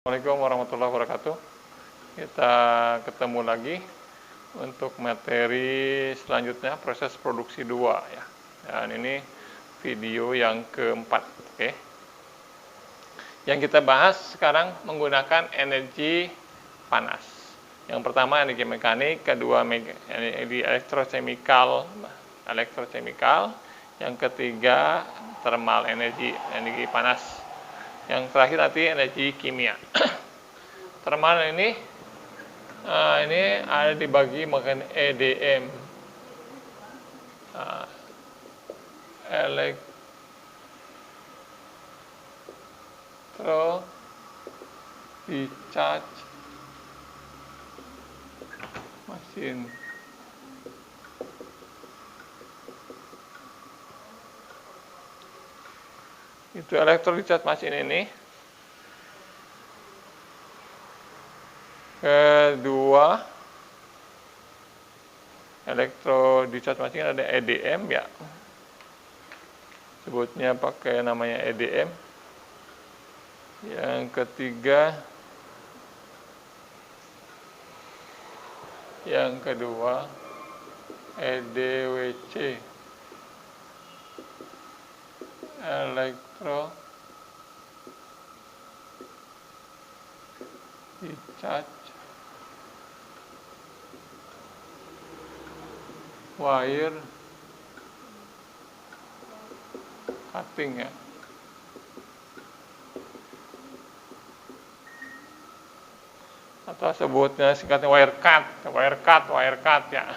Assalamualaikum warahmatullahi wabarakatuh. Kita ketemu lagi untuk materi selanjutnya, proses produksi 2 ya. Dan ini video yang keempat, oke. Yang kita bahas sekarang menggunakan energi panas. Yang pertama energi mekanik, kedua energi elektrokimikal, yang ketiga thermal energi panas. Yang terakhir nanti energi kimia. Thermal ini ada dibagi mengenai EDM, elektro discharge machine. Itu elektro discharge machine ini. Kedua, elektro discharge machine ada EDM ya. Sebutnya pakai namanya EDM. Yang ketiga, yang kedua EDWC, elektro discharge wire cutting ya. Atau sebutnya singkatnya wire cut ya.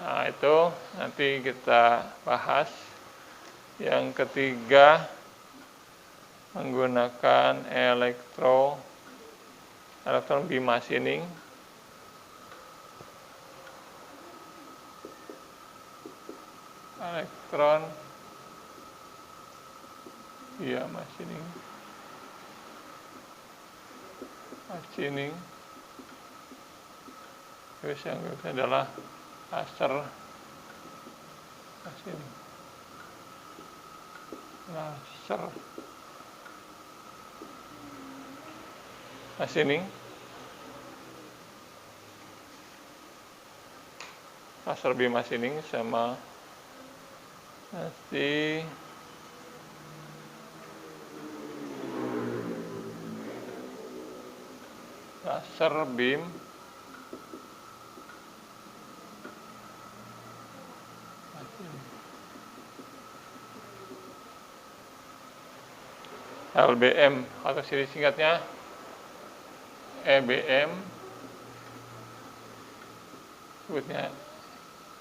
Nah, itu nanti kita bahas. Yang ketiga menggunakan elektron beam machining. Elektron ya machining. Terus yang kedua adalah laser machining. Laser beam machining sama nanti laser beam LBM atau siri singkatnya EBM, sebutnya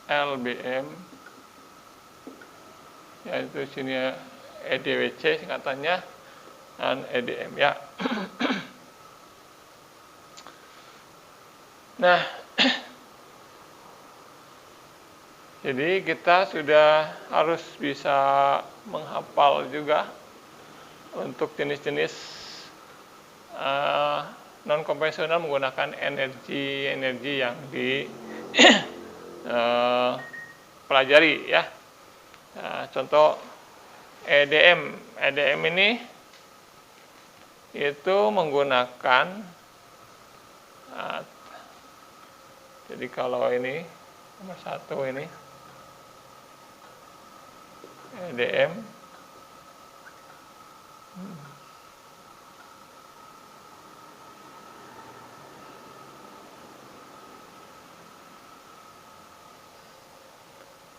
LBM, yaitu sini EDWC singkatannya, dan EDM ya. Nah, jadi kita sudah harus bisa menghafal juga untuk jenis-jenis non konvensional menggunakan energi yang pelajari ya. Nah, contoh EDM ini itu menggunakan jadi kalau ini nomor 1 ini EDM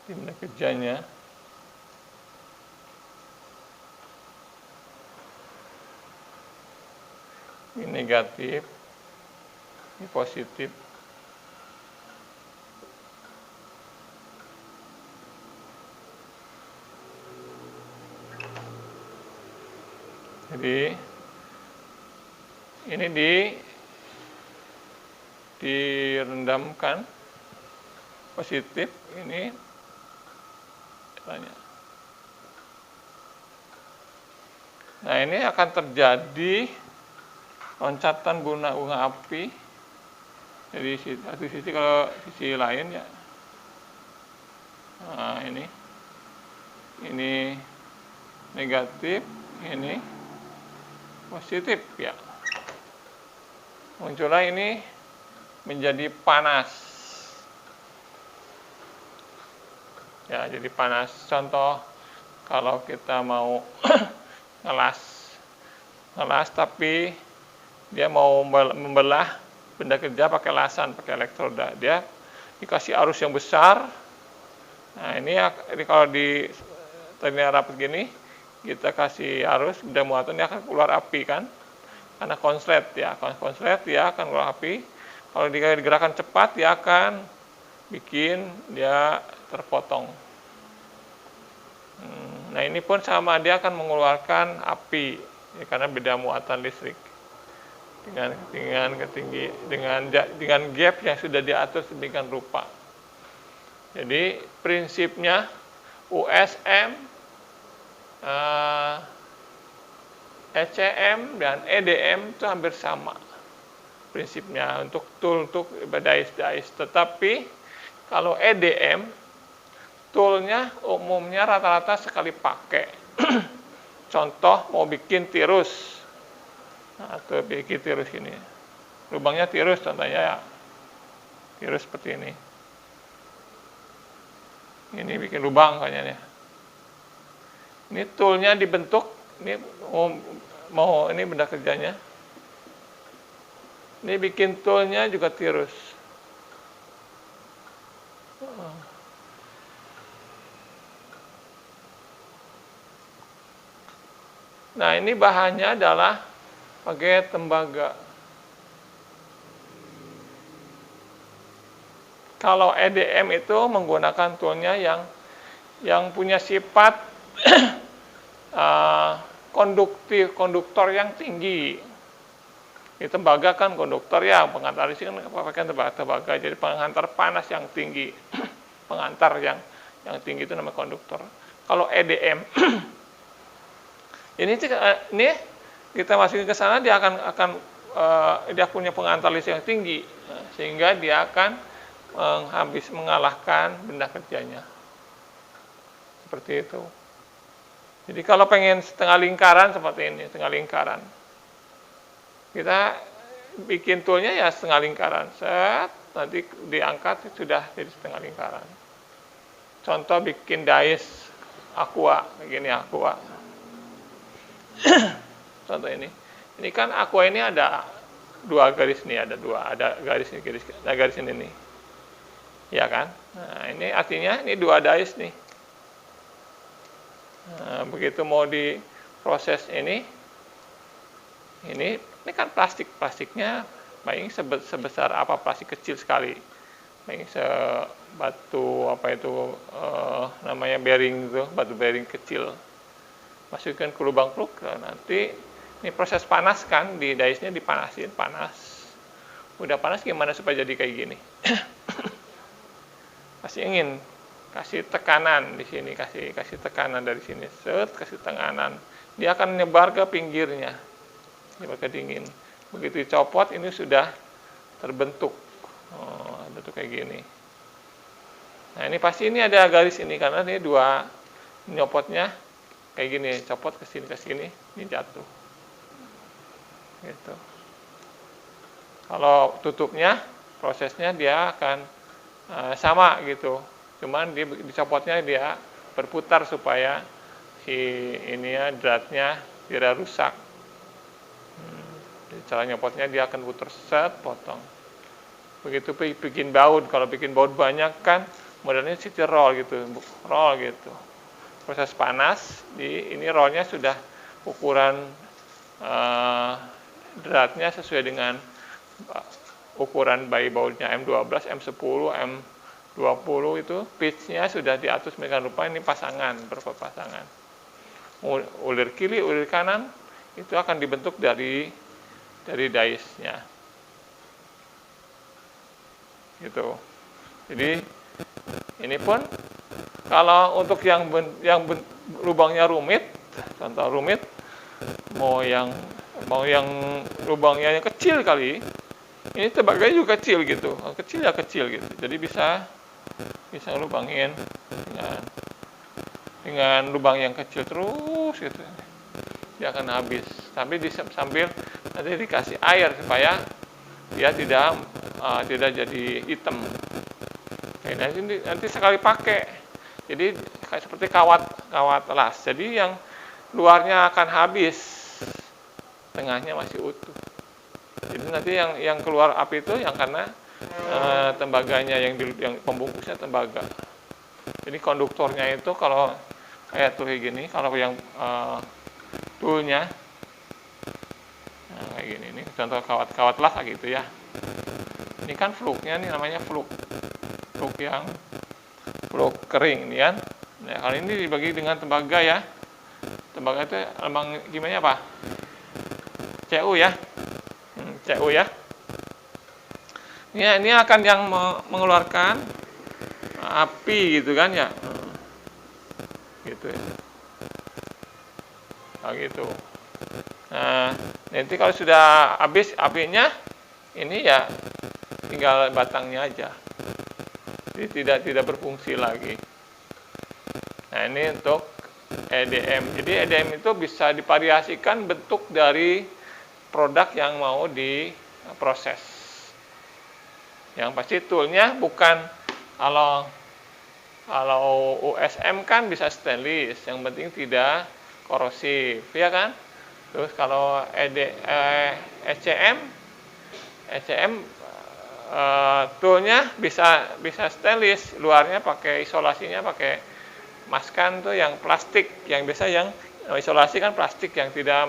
timnya kerjanya ini negatif, ini positif. Jadi ini direndamkan positif ini caranya. Nah, ini akan terjadi loncatan bunga api. Jadi satu sisi, kalau sisi lain ya. Nah, ini negatif, ini positif ya. muncullah ini menjadi panas. Ya, jadi panas. Contoh, kalau kita mau ngelas tapi dia mau membelah benda kerja pakai lasan, pakai elektroda. Dia dikasih arus yang besar. Nah, ini kalau di terminal rapat gini, kita kasih arus, benda muatan, dia akan keluar api kan? Karena konslet ya, dia akan keluar api. Kalau digerakkan cepat, dia akan bikin dia terpotong. Nah, ini pun sama, dia akan mengeluarkan api ya, karena beda muatan listrik dengan gap yang sudah diatur sedemikian rupa. Jadi prinsipnya USM, ECM dan EDM itu hampir sama prinsipnya untuk tool dais. Tetapi kalau EDM, toolnya umumnya rata-rata sekali pakai. Contoh mau bikin tirus, atau bikin tirus ini, lubangnya tirus contohnya ya, tirus seperti ini. Ini bikin lubang kayaknya. Ini toolnya dibentuk, ini mau ini benda kerjanya. Ini bikin toolnya juga tirus. Nah, ini bahannya adalah pakai tembaga. Kalau EDM itu menggunakan toolnya yang punya sifat konduktor yang tinggi. Di tembaga kan konduktor ya, pengantar listrik kan pakai tembaga, jadi penghantar panas yang tinggi. Pengantar yang tinggi itu namanya konduktor. Kalau EDM ini kita masukin ke sana, dia dia punya pengantar listrik yang tinggi, sehingga dia akan mengalahkan benda kerjanya. Seperti itu. Jadi kalau pengen setengah lingkaran seperti ini, setengah lingkaran, kita bikin toolnya ya setengah lingkaran, nanti diangkat sudah jadi setengah lingkaran. Contoh bikin dais aqua, begini aqua. Contoh ini kan aqua ini ada dua garis nih, ada garis ini, garis ini nih, ya kan? Nah, ini artinya ini dua dais nih. Nah, begitu mau diproses ini kan plastiknya paling sebesar apa, plastik kecil sekali, paling sebatu apa itu namanya bearing itu, batu bearing kecil. Masukkan ke lubang plug, nanti ini proses panas kan, di daisnya dipanasin, panas. Udah panas gimana supaya jadi kayak gini? kasih tekanan di sini, kasih tekanan dari sini, kasih tekanan, dia akan menyebar ke pinggirnya, nyebar ke dingin. Begitu dicopot, ini sudah terbentuk, bentuk kayak gini. Nah, ini pasti ini ada garis ini karena ini dua nyopotnya kayak gini, copot ke sini, ini jatuh. Gitu. Kalau tutupnya, prosesnya dia akan sama gitu. Cuman dicopotnya dia berputar supaya dratnya tidak rusak. Cara nyopotnya dia akan putar potong. Begitu bikin baut, kalau bikin baut banyak kan modelnya city roll gitu. Proses panas, ini rollnya sudah ukuran dratnya sesuai dengan ukuran bayi bautnya M12, M10, M20 itu pitch-nya sudah diatur sedemikian rupa. Ini pasangan, berapa pasangan. Ulir kiri, ulir kanan itu akan dibentuk dari daisnya. Gitu. Jadi ini pun kalau untuk yang lubangnya rumit, contoh rumit, mau yang lubangnya yang kecil kali, ini tembaganya juga kecil gitu, kecil gitu. Jadi bisa lubangin dengan lubang yang kecil terus gitu, dia akan habis. Sambil nanti dikasih air supaya dia tidak jadi hitam. Oke, nanti sekali pakai, jadi seperti kawat las. Jadi yang luarnya akan habis, tengahnya masih utuh. Jadi nanti yang keluar api itu yang karena tembaganya, yang pembungkusnya tembaga. Jadi konduktornya itu kalau kayak tuh kayak gini, kalau yang toolnya kayak gini, ini contoh kawat las gitu ya. Ini kan fluknya nih, namanya fluk kering nih kan. Nah, kalau ini dibagi dengan tembaga ya. Tembaga itu lambang gimana apa? CU ya. CU ya. Ini akan yang mengeluarkan api gitu kan ya. Gitu ya. Nah, gitu. Nah, nanti kalau sudah habis apinya, ini ya tinggal batangnya aja. Jadi tidak berfungsi lagi. Nah, ini untuk EDM. Jadi EDM itu bisa divariasikan bentuk dari produk yang mau diproses. Yang pasti toolnya bukan, kalau USM kan bisa stainless, yang penting tidak korosif, ya kan? Terus kalau ECM toolnya bisa stainless, luarnya pakai isolasinya pakai maskan tuh yang plastik, yang biasa yang isolasi kan plastik yang tidak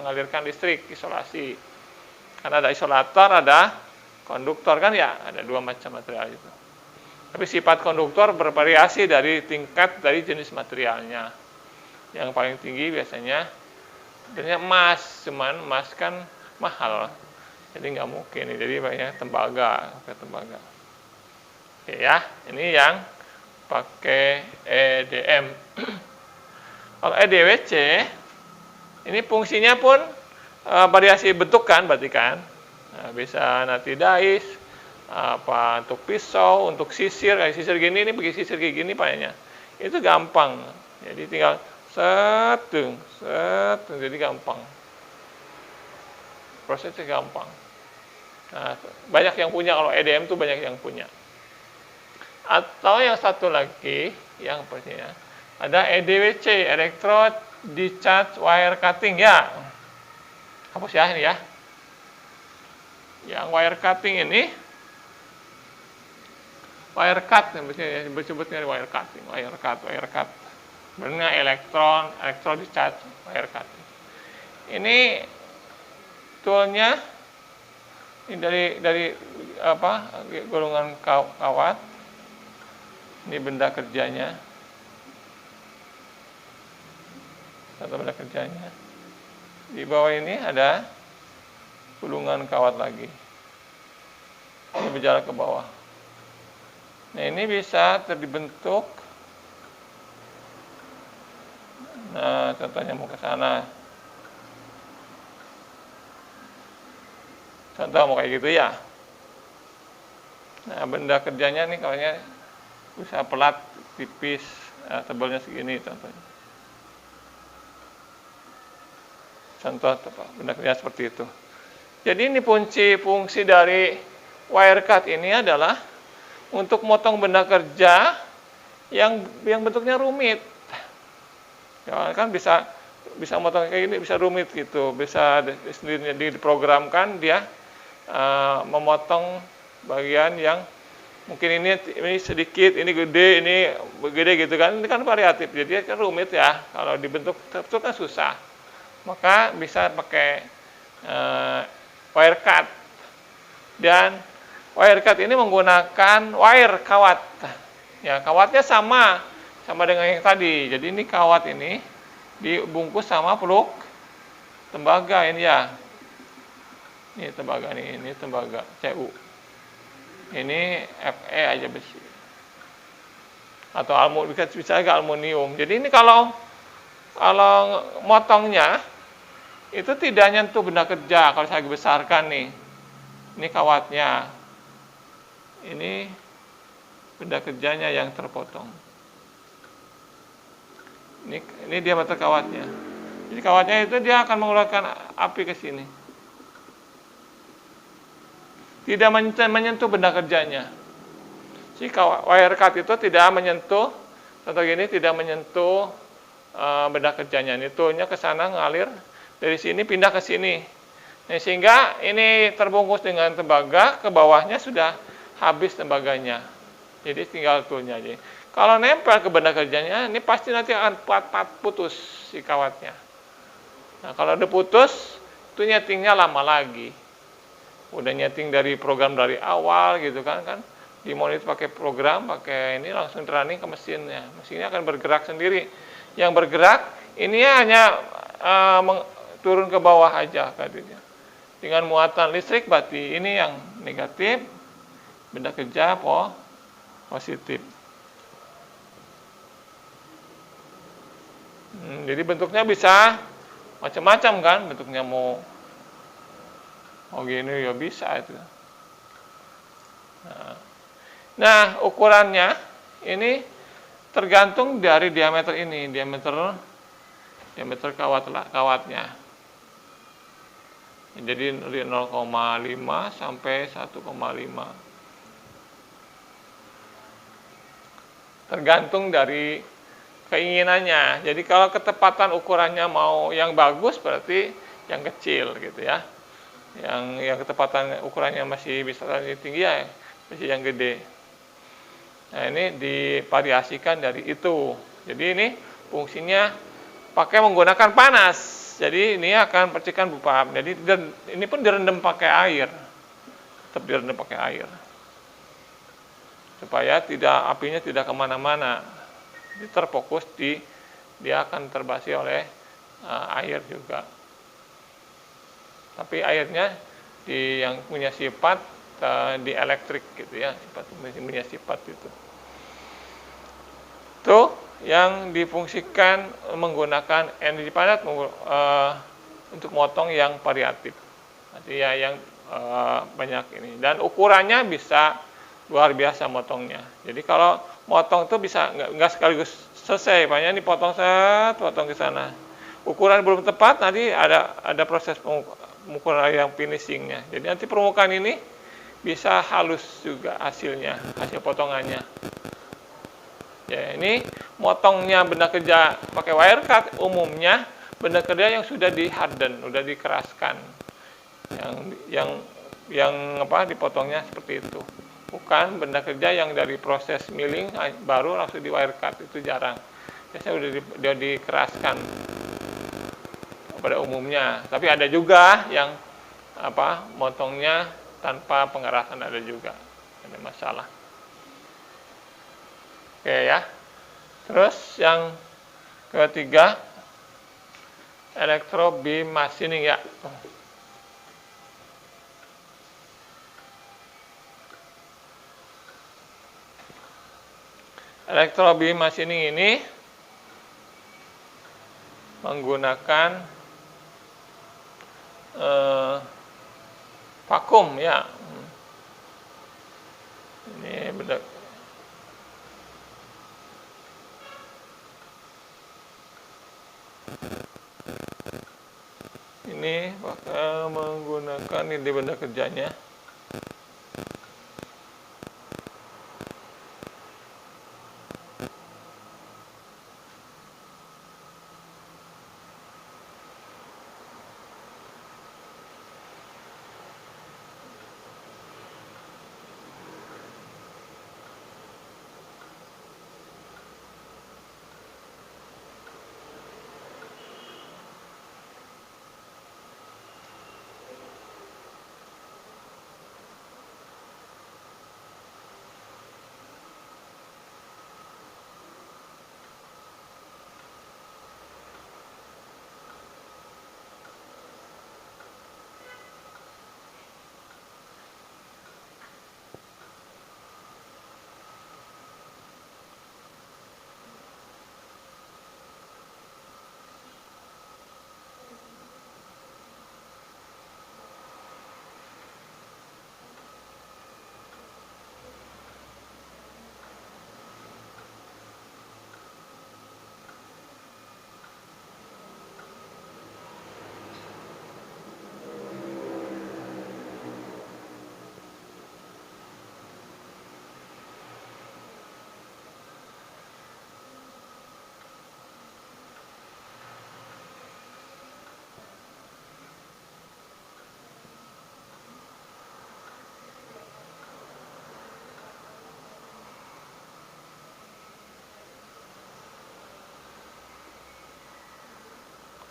mengalirkan listrik, isolasi. Karena ada isolator, ada konduktor kan ya, ada dua macam material itu. Tapi sifat konduktor bervariasi dari tingkat dari jenis materialnya. Yang paling tinggi biasanya emas, cuman emas kan mahal, jadi nggak mungkin. Jadi banyak tembaga. Oke ya, ini yang pakai EDM. Kalau EDWC, ini fungsinya pun variasi bentuk kan, berarti kan. Nah, bisa nanti dais, untuk pisau, untuk sisir, kayak sisir gini, ini bagi sisir kayak gini pakainya. Itu gampang. Jadi tinggal set, jadi gampang. Prosesnya gampang. Nah, banyak yang punya, kalau EDM tuh banyak yang punya. Atau yang satu lagi, yang pastinya ada EDWC, Electrode Discharge Wire Cutting ya. Hapus ya ini ya. Yang wire cutting ini, wire cut, disebutnya wire cutting, wire cut. Benarnya electrode discharge wire cutting. Ini toolnya ini dari golongan kawat. Ini benda kerjanya. Satu benda kerjanya. Di bawah ini ada gulungan kawat lagi. Ini berjalan ke bawah. Nah, ini bisa terbentuk. Nah, contohnya mau ke sana. Contoh mau kayak gitu ya. Nah, benda kerjanya nih kawatnya bisa pelat, tipis, tebalnya segini contohnya. Contoh benda kerja seperti itu. Jadi ini fungsi dari wire cut ini adalah untuk motong benda kerja yang bentuknya rumit. Ya, kan bisa motong kayak gini, bisa rumit gitu, bisa sendirinya diprogramkan dia memotong bagian yang mungkin ini sedikit, ini gede gitu kan. Ini kan variatif, jadi kan rumit ya. Kalau dibentuk terus kan susah. Maka bisa pakai wire cut. Dan wire cut ini menggunakan wire kawat. Ya, kawatnya sama dengan yang tadi. Jadi ini kawat ini dibungkus sama peluk tembaga ini ya. Ini tembaga nih, ini tembaga CU. Ini Fe aja besi. Atau bisa juga aluminium. Jadi ini kalau motongnya itu tidak nyentuh benda kerja. Kalau saya besarkan nih, ini kawatnya, ini benda kerjanya yang terpotong. Ini diameter kawatnya. Jadi kawatnya itu dia akan mengeluarkan api ke sini. tidak menyentuh benda kerjanya. Si wire cut itu tidak menyentuh, contoh gini, tidak menyentuh benda kerjanya. Ini tuhnya ke sana ngalir, dari sini pindah ke sini. Nah, sehingga ini terbungkus dengan tembaga, ke bawahnya sudah habis tembaganya. Jadi tinggal tuhnya aja. Kalau nempel ke benda kerjanya, ini pasti nanti akan putus si kawatnya. Nah, kalau udah putus, itu nyetingnya lama lagi. Udah nyeting dari program dari awal gitu kan, dimonitor pakai program, pakai ini langsung running ke mesinnya. Mesinnya akan bergerak sendiri. Yang bergerak ini hanya turun ke bawah aja katanya. Dengan muatan listrik berarti ini yang negatif, benda kerja positif. Jadi bentuknya bisa macam-macam kan, bentuknya mau gini ya bisa itu. Nah, ukurannya ini tergantung dari diameter ini, diameter kawatnya. Jadi dari 0,5 sampai 1,5. Tergantung dari keinginannya. Jadi kalau ketepatan ukurannya mau yang bagus berarti yang kecil gitu ya. Yang ketepatan ukurannya masih bisa tinggi ya masih yang gede. Nah, ini divariasikan dari itu. Jadi ini fungsinya pakai menggunakan panas. Jadi ini akan percikan berupa api. Jadi ini pun direndam pakai air. Tetap direndam pakai air. Supaya apinya tidak kemana-mana. Jadi terfokus dia akan terbasi oleh air juga. Tapi airnya yang punya sifat di elektrik gitu ya, punya sifat itu. Tuh yang difungsikan menggunakan energi padat untuk motong yang variatif. Artinya yang banyak ini. Dan ukurannya bisa luar biasa motongnya. Jadi kalau motong itu bisa nggak sekaligus selesai, banyak dipotong potong ke sana. Ukuran belum tepat, nanti ada proses pengukuran yang finishingnya. Jadi nanti permukaan ini bisa halus juga hasil potongannya. Ya, ini motongnya benda kerja pakai wire cut umumnya benda kerja yang sudah di harden, sudah dikeraskan. Yang dipotongnya seperti itu. Bukan benda kerja yang dari proses milling baru langsung di wire cut, itu jarang. Biasanya udah dikeraskan pada umumnya. Tapi ada juga yang motongnya tanpa pengerasan, ada juga. Ada masalah. Oke ya. Terus yang ketiga, electro beam machining ya. Electro beam machining ini menggunakan vakum ya. Ini beda. Ini bakal menggunakan ini benda kerjanya.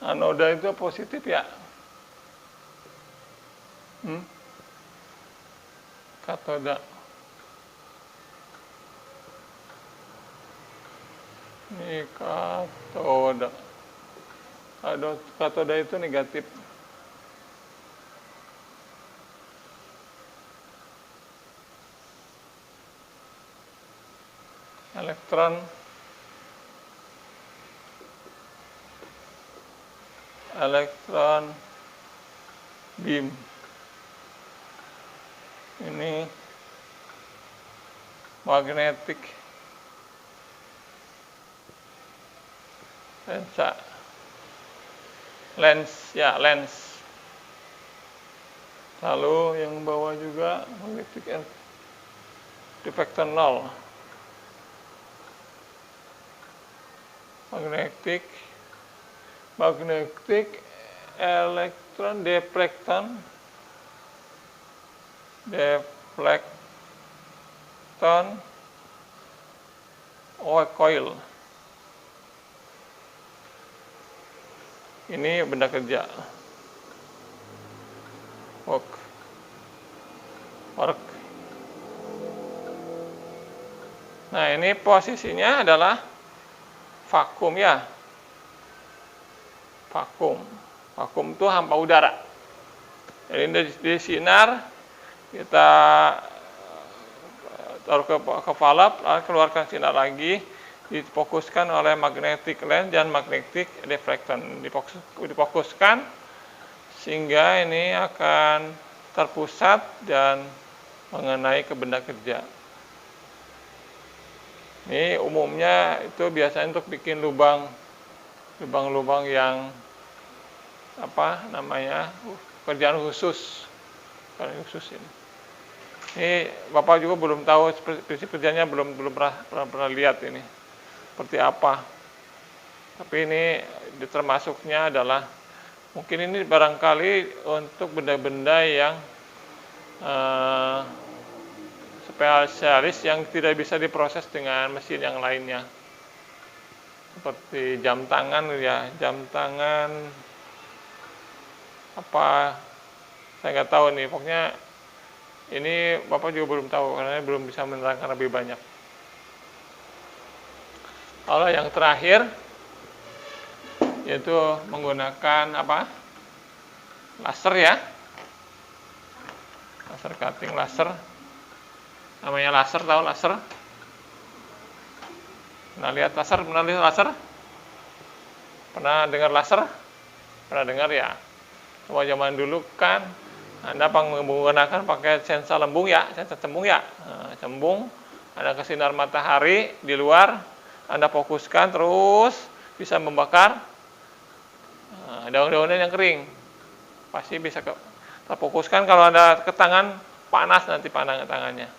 Anoda itu positif ya. Katoda. Ini katoda. Katoda itu negatif. Elektron beam. Ini magnetic lens. Lalu yang bawah juga magnetic deflector 0. Magnetic elektron deflecton coil. Ini benda kerja. Work. Nah, ini posisinya adalah vakum ya. Vakum itu hampa udara. Jadi di sinar kita taruh ke valve, lalu keluarkan sinar lagi, difokuskan oleh magnetic lens dan magnetic deflecton. Difokuskan sehingga ini akan terpusat dan mengenai ke benda kerja. Ini umumnya itu biasanya untuk bikin lubang yang kerjaan khusus ini. Ini Bapak juga belum tahu prinsip kerjanya, belum pernah lihat ini seperti apa. Tapi ini termasuknya adalah mungkin ini barangkali untuk benda-benda yang spesialis yang tidak bisa diproses dengan mesin yang lainnya. Seperti jam tangan saya nggak tahu nih, pokoknya ini Bapak juga belum tahu karena belum bisa menerangkan lebih banyak. Kalau yang terakhir yaitu menggunakan laser ya, laser cutting, namanya laser, tahu laser? Pernah lihat laser? Pernah dengar laser? Pernah dengar ya? Cuma zaman dulu kan Anda menggunakan pakai sensa cembung ya. Cembung, ada sinar matahari di luar, Anda fokuskan terus bisa membakar daun-daunan yang kering. Pasti bisa terfokuskan. Kalau Anda ke tangan, panas nanti tangannya.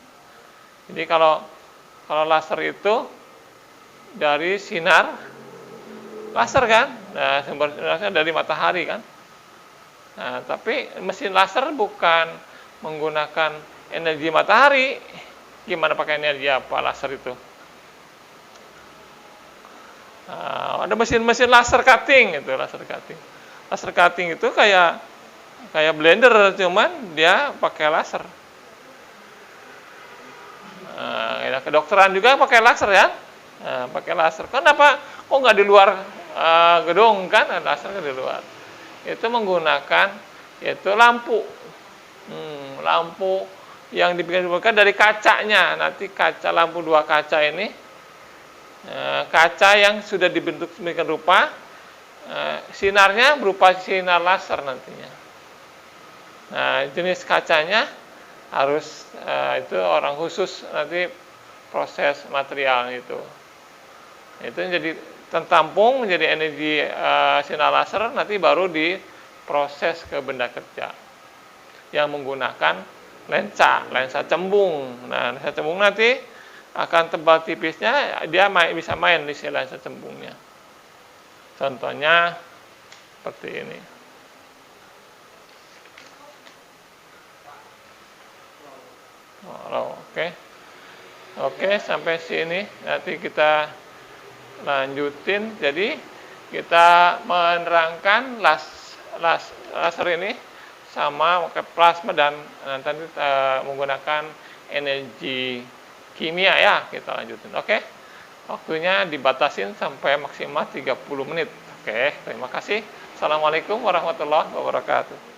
Jadi kalau laser itu dari sinar laser kan, nah sumber laser dari matahari kan. Nah, tapi mesin laser bukan menggunakan energi matahari. Gimana pakai energi apa laser itu? Nah, ada mesin laser cutting itu, Laser cutting itu kayak blender, cuman dia pakai laser. Kedokteran juga pakai laser ya. Pakai laser. Kenapa? Kok nggak di luar gedung kan? Laser di luar. Itu menggunakan lampu. Lampu yang dibikin dari kacanya. Nanti lampu 2 kaca ini, kaca yang sudah dibentuk sedemikian rupa, sinarnya berupa sinar laser nantinya. Nah, jenis kacanya harus itu orang khusus nanti proses material itu jadi tertampung menjadi energi sinar laser, nanti baru diproses ke benda kerja yang menggunakan lensa cembung. Nah, lensa cembung nanti akan tebal tipisnya, dia bisa main di si lensa cembungnya. Contohnya seperti ini. Oke, sampai sini nanti kita lanjutin. Jadi kita menerangkan laser ini sama pakai plasma dan nanti menggunakan energi kimia ya, kita lanjutin. Oke. Waktunya dibatasin sampai maksimal 30 menit. Oke, terima kasih. Assalamualaikum warahmatullahi wabarakatuh.